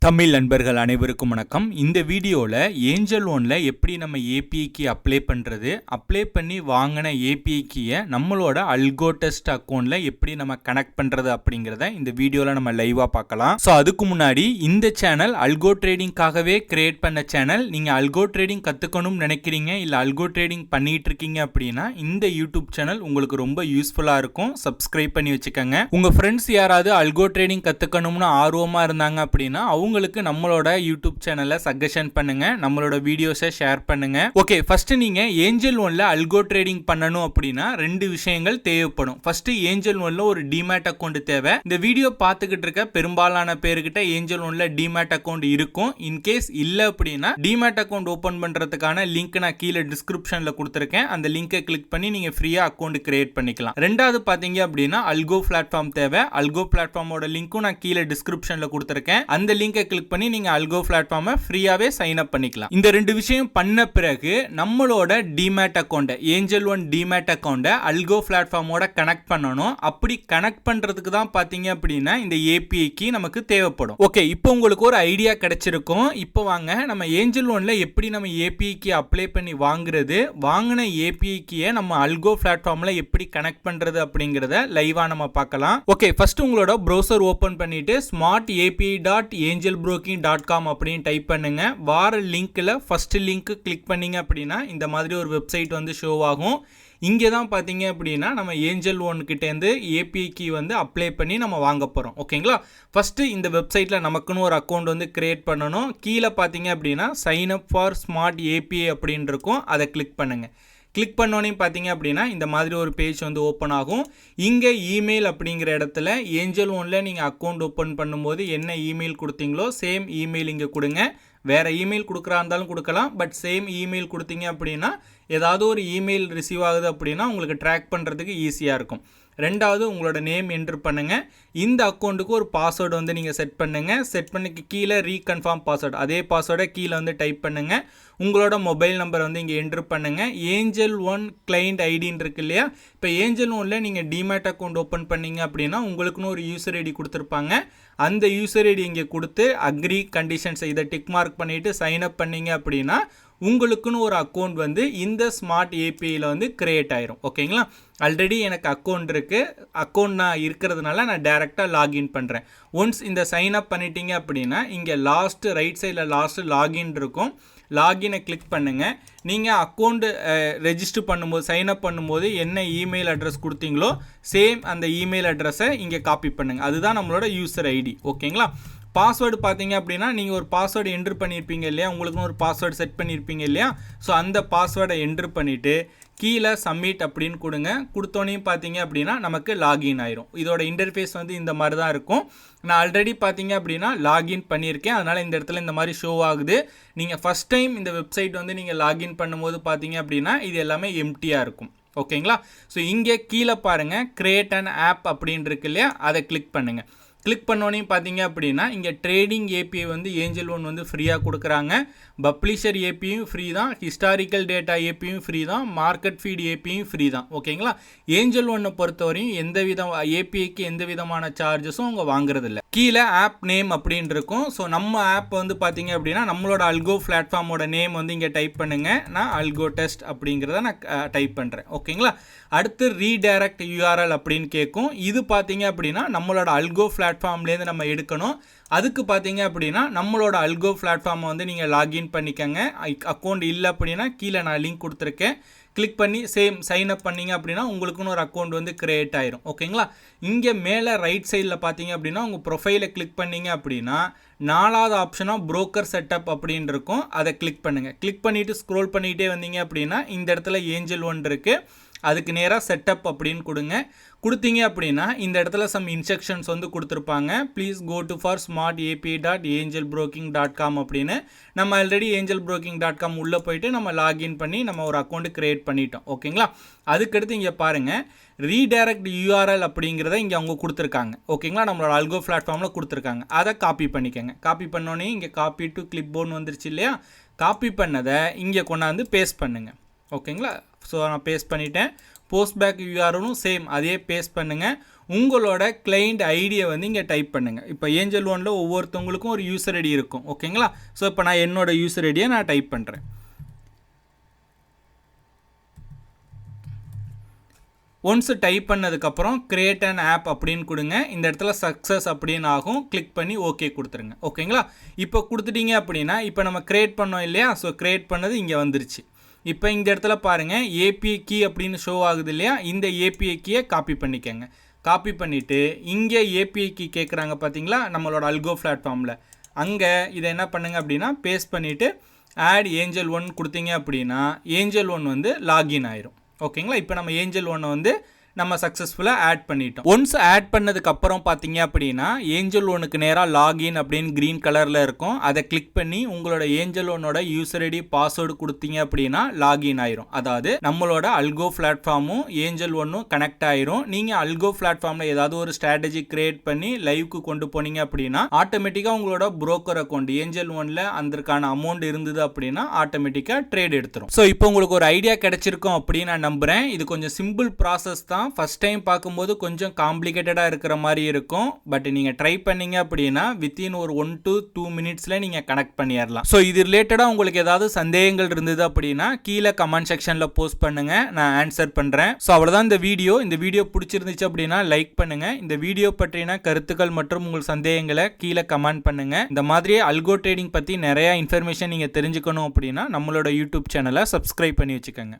தமிழ் நண்பர்கள் அனைவருக்கும் வணக்கம். இந்த வீடியோவில் ஏஞ்சலோனில் எப்படி நம்ம ஏபிஐக்கு அப்ளை பண்ணுறது, அப்ளை பண்ணி வாங்கின ஏபிஐக்கியை நம்மளோட அல்கோடெஸ்ட் அக்கௌண்ட்டில் எப்படி நம்ம கனெக்ட் பண்ணுறது அப்படிங்கிறத இந்த வீடியோவில் நம்ம லைவாக பார்க்கலாம். ஸோ அதுக்கு முன்னாடி இந்த சேனல் அல்கோ ட்ரேடிங்காகவே கிரியேட் பண்ண சேனல். நீங்கள் அல்கோ ட்ரேடிங் கற்றுக்கணும்னு நினைக்கிறீங்க, இல்லை அல்கோ ட்ரேடிங் பண்ணிகிட்டு இருக்கீங்க அப்படின்னா இந்த யூடியூப் சேனல் உங்களுக்கு ரொம்ப யூஸ்ஃபுல்லாக இருக்கும். சப்ஸ்கிரைப் பண்ணி வச்சுக்கோங்க. உங்கள் ஃப்ரெண்ட்ஸ் யாராவது அல்கோ ட்ரேடிங் கற்றுக்கணும்னு ஆர்வமாக இருந்தாங்க அப்படின்னா உங்களுக்கு நம்மளோட யூடியூப் சேனலை சஜஷன் பண்ணுங்க, நம்மளோட வீடியோஸை ஷேர் பண்ணுங்க. ஓகே, ஃபர்ஸ்ட் நீங்க ஏஞ்சலோன்ல அல்கோ ட்ரேடிங் பண்ணணும் அப்படின்னா ரெண்டு விஷயங்கள் தேவைப்படும். ஃபர்ஸ்ட் ஏஞ்சலோன்ல ஒரு டிமேட் அக்கௌண்ட் தேவை. இந்த வீடியோ பார்த்துக்கிட்டு இருக்க பெரும்பாலான பேருக்கிட்ட ஏஞ்சலோன்ல டிமேட் அக்கௌண்ட் இருக்கும். இன்கேஸ் இல்லை அப்படின்னா டிமேட் அக்கௌண்ட் ஓபன் பண்றதுக்கான லிங்க் நான் கீழே டிஸ்கிரிப்ஷன்ல கொடுத்துருக்கேன். அந்த லிங்கை கிளிக் பண்ணி நீங்க ஃப்ரீயா அக்கௌண்ட் கிரியேட் பண்ணிக்கலாம். ரெண்டாவது பாத்தீங்க அப்படின்னா அல்கோ பிளாட்ஃபார்ம் தேவை. அல்கோ பிளாட்ஃபார்மோட லிங்க்கும் நான் கீழே டிஸ்கிரிப்ஷன்ல கொடுத்துருக்கேன். அந்த லிங்கை கிளிக் பண்ணி நீங்க அல்கோ பிளாட்ஃபார்மை ஃப்ரீயாவே சைன் அப் பண்ணிக்கலாம். இந்த ரெண்டு விஷயம் பண்ண பிறகு நம்மளோட டிமேட் அக்கௌண்ட், ஏஞ்சல்1 டிமேட் அக்கௌண்ட அல்கோ பிளாட்ஃபார்மோட கனெக்ட் பண்ணணும். அப்படி கனெக்ட் பண்றதுக்கு தான் பாத்தீங்க அப்படின்னா இந்த ஏபிஐ கீ நமக்கு தேவைப்படும். ஓகே, இப்போ உங்களுக்கு ஒரு ஐடியா கிடைச்சிருக்கும். இப்போ வாங்க நம்ம ஏஞ்சல்1ல எப்படி நம்ம ஏபிஐ கீ அப்ளை பண்ணி வாங்குறது, வாங்கின ஏபிஐ கீயை நம்ம அல்கோ பிளாட்ஃபார்ம்ல எப்படி கனெக்ட் பண்றது அப்படிங்கறத லைவா நம்ம பார்க்கலாம். ஓகே, ஃபர்ஸ்ட் உங்களோட ப்ரௌசர் ஓபன் பண்ணிட்டு smartapi.angelbroking.com அப்படின்னு டைப் பண்ணுங்க. வார லிங்க்ல ஃபர்ஸ்ட் லிங்க் கிளிக் பண்ணீங்க அப்படின்னா இந்த மாதிரி ஒரு வெப்சைட் வந்து ஷோ ஆகும். இங்கே தான் பார்த்தீங்க அப்படின்னா நம்ம ஏஞ்சல்1 கிட்டேருந்து ஏபிஐ கீ வந்து அப்ளை பண்ணி நம்ம வாங்க போகிறோம். ஓகேங்களா, ஃபஸ்ட்டு இந்த வெப்சைட்டில் நமக்குன்னு ஒரு அக்கௌண்ட் வந்து கிரியேட் பண்ணணும். கீழே பார்த்தீங்க அப்படின்னா sign up for smart API அப்படின்னு இருக்கும், அதை கிளிக் பண்ணுங்கள். கிளிக் பண்ணோன்னே பார்த்தீங்க அப்படின்னா இந்த மாதிரி ஒரு பேஜ் வந்து ஓப்பன் ஆகும். இங்கே இமெயில் அப்படிங்கிற இடத்துல ஏஞ்சல்1ல நீங்கள் அக்கௌண்ட் ஓப்பன் பண்ணும்போது என்ன இமெயில் கொடுத்தீங்களோ சேம் இமெயில் இங்கே கொடுங்க. வேறு இமெயில் கொடுக்குறா இருந்தாலும் கொடுக்கலாம், பட் சேம் இமெயில் கொடுத்தீங்க அப்படின்னா ஏதாவது ஒரு இமெயில் ரிசீவ் ஆகுது அப்படின்னா உங்களுக்கு ட்ராக் பண்ணுறதுக்கு ஈஸியாக இருக்கும். ரெண்டாவது உங்களோட நேம் என்ட்ரு பண்ணுங்கள். இந்த அக்கௌண்ட்டுக்கு ஒரு பாஸ்வேர்டு வந்து நீங்கள் செட் பண்ணுங்கள். செட் பண்ணிக்கு கீழே ரீகன்ஃபார்ம் பாஸ்வேர்டு, அதே பாஸ்வேர்டை கீழே வந்து டைப் பண்ணுங்கள். உங்களோட மொபைல் நம்பர் வந்து இங்கே என்ட்ரு பண்ணுங்கள். ஏஞ்சல்1 கிளைண்ட் ஐடின்னு இருக்கு இல்லையா, இப்போ ஏஞ்சல்1ல நீங்கள் டிமேட் அக்கௌண்ட் ஓப்பன் பண்ணீங்க அப்படின்னா உங்களுக்குன்னு ஒரு யூசர் ஐடி கொடுத்துருப்பாங்க. அந்த யூசர் ஐடி இங்கே கொடுத்து அக்ரி கண்டிஷன்ஸை இதை டிக் மார்க் பண்ணிவிட்டு சைன் அப் பண்ணீங்க அப்படின்னா உங்களுக்குன்னு ஒரு அக்கௌண்ட் வந்து இந்த ஸ்மார்ட் ஏபிஐயில் வந்து கிரியேட் ஆயிரும். ஓகேங்களா, ஆல்ரெடி எனக்கு அக்கௌண்ட் இருக்குது. அக்கௌண்ட் நான் இருக்கிறதுனால நான் டேரெக்டாக லாகின் பண்ணுறேன். ஒன்ஸ் இந்த சைன் அப் பண்ணிட்டீங்க அப்படின்னா இங்கே லாஸ்ட்டு ரைட் சைடில் லாஸ்ட்டு லாகின் இருக்கும். லாகினை கிளிக் பண்ணுங்கள். நீங்கள் அக்கௌண்ட் ரெஜிஸ்டர் பண்ணும்போது, சைன் அப் பண்ணும்போது என்ன இமெயில் அட்ரஸ் கொடுத்தீங்களோ சேம் அந்த இமெயில் அட்ரஸை இங்கே காப்பி பண்ணுங்கள். அதுதான் நம்மளோட யூசர் ஐடி. ஓகேங்களா, பாஸ்வேர்டு பார்த்தீங்க அப்படின்னா நீங்கள் ஒரு பாஸ்வேர்டு என்ட்ரு பண்ணியிருப்பீங்க இல்லையா, உங்களுக்குன்னு ஒரு பாஸ்வேர்டு செட் பண்ணியிருப்பீங்க இல்லையா. ஸோ அந்த பாஸ்வேர்டை என்ட்ரு பண்ணிவிட்டு கீழே சப்மிட் அப்படின்னு கொடுங்க. கொடுத்தோனையும் பார்த்தீங்க அப்படின்னா நமக்கு லாகின் ஆயிரும். இதோட இன்டர்ஃபேஸ் வந்து இந்த மாதிரி தான் இருக்கும். நான் ஆல்ரெடி பார்த்தீங்க அப்படின்னா லாகின் பண்ணியிருக்கேன், அதனால் இந்த இடத்துல இந்த மாதிரி ஷோ ஆகுது. நீங்கள் ஃபஸ்ட் டைம் இந்த வெப்சைட் வந்து நீங்கள் லாகின் பண்ணும்போது பார்த்தீங்க அப்படின்னா இது எல்லாமே எம்டியாக இருக்கும். ஓகேங்களா, ஸோ இங்கே கீழே பாருங்கள் கிரியேட் அண்ட் ஆப் அப்படின்னு இருக்கு இல்லையா, அதை கிளிக் பண்ணுங்கள். கிளிக் பண்ணோன்னே பார்த்தீங்க அப்படின்னா இங்கே ட்ரேடிங் ஏபிஐ வந்து ஏஞ்சல்1 வந்து ஃப்ரீயாக கொடுக்குறாங்க. பப்ளிஷர் ஏபியும் ஃப்ரீ தான், ஹிஸ்டாரிக்கல் டேட்டா ஏபியும் ஃப்ரீ தான், மார்க்கெட் ஃபீட் ஏபியும் ஃப்ரீ தான். ஓகேங்களா, ஏஞ்சல்1 பொறுத்தவரையும் எந்த விதம் ஏபிஐக்கு எந்த விதமான சார்ஜஸும் அவங்க வாங்குறதில்ல. கீழே ஆப் நேம் அப்படின்னு இருக்கும். ஸோ நம்ம ஆப் வந்து பார்த்தீங்க அப்படின்னா நம்மளோட அல்கோ பிளாட்ஃபார்மோட நேம் வந்து இங்கே டைப் பண்ணுங்கள். நான் அல்கோடெஸ்ட் அப்படிங்கிறத நான் டைப் பண்ணுறேன். ஓகேங்களா, அடுத்து ரீடைரக்ட் யூஆர்எல் அப்படின்னு கேட்கும். இது பார்த்தீங்க அப்படின்னா நம்மளோட அல்கோ பிளாட்ஃபார்ம்லேருந்து நம்ம எடுக்கணும். அதுக்கு பார்த்தீங்க அப்படின்னா நம்மளோட அல்கோ பிளாட்ஃபார்மை வந்து நீங்கள் லாகின் பண்ணிக்கங்க. அக்கௌண்ட் இல்லை அப்படின்னா கீழே நான் லிங்க் கொடுத்துருக்கேன், கிளிக் பண்ணி சேம் சைன் அப் பண்ணிங்க அப்படின்னா உங்களுக்குன்னு ஒரு அக்கௌண்ட் வந்து கிரியேட் ஆயிரும். ஓகேங்களா, இங்கே மேலே ரைட் சைடில் பார்த்தீங்க அப்படின்னா உங்கள் ப்ரொஃபைலை கிளிக் பண்ணிங்க அப்படின்னா 4வது ஆப்ஷனாக ப்ரோக்கர் செட்டப் அப்படின்னு இருக்கும், அதை கிளிக் பண்ணுங்கள். கிளிக் பண்ணிவிட்டு ஸ்க்ரோல் பண்ணிகிட்டே வந்தீங்க அப்படின்னா இந்த இடத்துல ஏஞ்சல்1 இருக்குது, அதுக்கு நேராக செட்டப் அப்படின்னு கொடுங்க. கொடுத்தீங்க அப்படின்னா இந்த இடத்துல சம் இன்ஸ்ட்ரக்ஷன்ஸ் வந்து கொடுத்துருப்பாங்க. Please go to for smart api.angelbroking.com அப்படின்னு. நம்ம ஆல்ரெடி angelbroking.com உள்ளே போயிட்டு நம்ம லாகின் பண்ணி நம்ம ஒரு அக்கௌண்ட் கிரியேட் பண்ணிட்டோம். ஓகேங்களா, அதுக்கடுத்து இங்கே பாருங்கள் ரீடைரக்ட் யூஆர்எல் அப்படிங்கிறத இங்கே அவங்க கொடுத்துருக்காங்க. ஓகேங்களா, நம்மளோட அல்கோ பிளாட்ஃபார்மில் கொடுத்துருக்காங்க. அதை காப்பி பண்ணிக்கோங்க. காப்பி பண்ணோன்னே இங்கே காப்பி டு கிளிப் போர்டு வந்துருச்சு இல்லையா, காப்பி பண்ணதை இங்கே கொண்டாந்து பேஸ்ட் பண்ணுங்கள். ஓகேங்களா, ஸோ நான் பேஸ்ட் பண்ணிட்டேன். போஸ்ட் பேக் யூஆர்எலும் சேம் அதே பேஸ்ட் பண்ணுங்கள். உங்களோட கிளைண்ட் ஐடியை வந்து இங்கே டைப் பண்ணுங்கள். இப்போ ஏஞ்சல் ஒனில் ஒவ்வொருத்தவங்களுக்கும் ஒரு யூசர் ஐடி இருக்கும். ஓகேங்களா? ஸோ இப்போ நான் என்னோட யூசர் ஐடியை நான் டைப் பண்ணுறேன். ஒன்ஸ் டைப் பண்ணதுக்கப்புறம் கிரியேட் அன் ஆப் அப்படின்னு கொடுங்க. இந்த இடத்துல சக்ஸஸ் அப்படின்னு ஆகும். கிளிக் பண்ணி ஓகே கொடுத்துருங்க. ஓகேங்களா? இப்போ கொடுத்துட்டீங்க அப்படின்னா இப்போ நம்ம கிரியேட் பண்ணோம் இல்லையா? ஸோ கிரியேட் பண்ணது இங்கே வந்துருச்சு. இப்போ இந்த இடத்துல பாருங்கள் ஏபிஐ கீ அப்படின்னு ஷோ ஆகுது இல்லையா? இந்த ஏபிஐ கீயை காப்பி பண்ணிக்கோங்க. காப்பி பண்ணிவிட்டு இங்கே ஏபிஐ கீ கேட்குறாங்க பார்த்தீங்களா நம்மளோட அல்கோ பிளாட்ஃபார்மில். அங்கே இதை என்ன பண்ணுங்க அப்படின்னா பேஸ்ட் பண்ணிவிட்டு ஆட் ஏஞ்சல் ஒன் கொடுத்தீங்க அப்படின்னா ஏஞ்சல் ஒன் வந்து லாகின் ஆயிரும். ஓகேங்களா? இப்போ நம்ம ஏஞ்சல் ஒன்னை வந்து நம்ம சக்ஸஸ்ஃபுல்லாக ஆட் பண்ணிட்டோம். ஒன்ஸ் ஆட் பண்ணதுக்கு அப்புறம் பார்த்தீங்க அப்படின்னா ஏஞ்சல் ஒனுக்கு நேராக லாகின் அப்படின்னு க்ரீன் கலரில் இருக்கும். அதை கிளிக் பண்ணி உங்களோட ஏஞ்சல் ஒனோட யூசர் ஐடி பாஸ்வேர்டு கொடுத்தீங்க அப்படின்னா லாகின் ஆயிரும். அதாவது நம்மளோட அல்கோ பிளாட்ஃபார்மும் ஏஞ்சல் ஒன்னும் கனெக்ட் ஆயிரும். நீங்கள் அல்கோ பிளாட்ஃபார்மில் ஏதாவது ஒரு ஸ்ட்ராட்டஜி கிரியேட் பண்ணி லைவ்க்கு கொண்டு போனீங்க அப்படின்னா ஆட்டோமேட்டிக்காக உங்களோட புரோக்கர் அக்கௌண்ட் ஏஞ்சல் ஒனில் அதற்கான அமௌண்ட் இருந்தது அப்படின்னா ஆட்டோமேட்டிக்காக ட்ரேட் எடுத்துரும். ஸோ இப்போ உங்களுக்கு ஒரு ஐடியா கிடைச்சிருக்கும் அப்படின்னு நான் நம்புகிறேன். இது கொஞ்சம் சிம்பிள் ப்ராசஸ் தான். ஃபர்ஸ்ட் டைம் பார்க்கும்போது கொஞ்சம் காம்ப்ளிகேட்டடாக இருக்கிற மாதிரி இருக்கும். பட் நீங்கள் ட்ரை பண்ணீங்க அப்படின்னா வித்தின் ஒரு 1 to 2 மினிட்ஸில் நீங்கள் கனெக்ட் பண்ணிடலாம். ஸோ இது ரிலேட்டடாக உங்களுக்கு ஏதாவது சந்தேகங்கள் இருந்தது அப்படின்னா கீழே கமெண்ட் செக்ஷனில் போஸ்ட் பண்ணுங்கள், நான் ஆன்சர் பண்ணுறேன். ஸோ அவ்வளோதான் இந்த வீடியோ பிடிச்சிருந்துச்சு அப்படின்னா லைக் பண்ணுங்கள். இந்த வீடியோ பற்றின கருத்துக்கள் மற்றும் உங்கள் சந்தேகங்களை கீழே கமெண்ட் பண்ணுங்கள். இந்த மாதிரியே அல்கோ ட்ரேடிங் பற்றி நிறைய இன்ஃபர்மேஷன் நீங்கள் தெரிஞ்சுக்கணும் அப்படின்னா நம்மளோட யூடியூப் சேனலை சப்ஸ்கிரைப் பண்ணி வச்சுக்கோங்க.